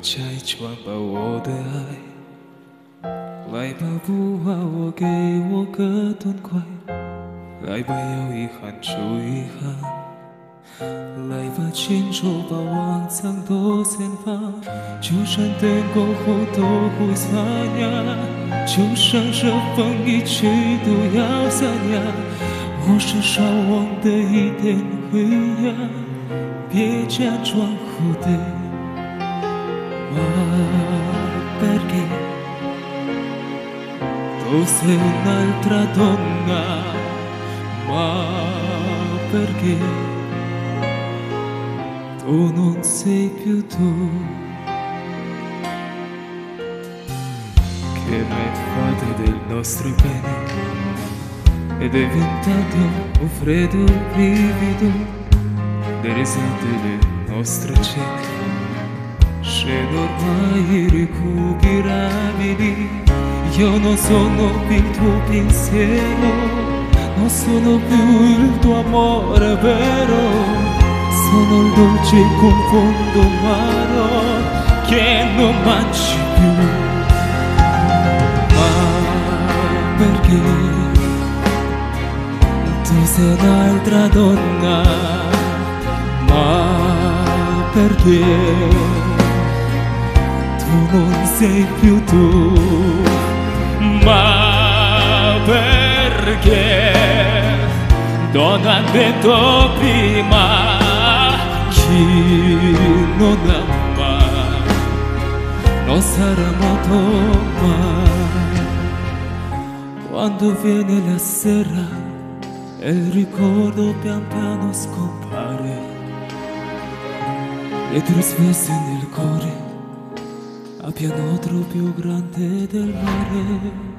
chai chuan ba wo de ai lai ba bu wa wo ge wo ge tun quay lai ba yêu y khan chu y khan lai ba chin cho ba wang sang do sen fa chu shan ten go ho do hu sa nya chu shan she feng yi chi du yao sa nya 我是烧忘的一点灰呀，别假装蝴蝶。Ma perché tu sei un'altra donna? Ma perché tu non sei più tu? Che mai fate del nostro bene? Ed è diventato un freddo brivido le risate delle nostre cene scendo ormai irrecuperabili io non sono più il tuo pensiero non sono più il tuo amore vero sono il dolce confondo amaro che non mangi più ma perché tu sei un'altra donna, ma perché tu non sei più tu, ma perché donna ha detto prima chi non ama non sarà amato mai quando viene la sera e il ricordo pian piano scompare e ti risvesti nel cuore a pianotro più grande del mare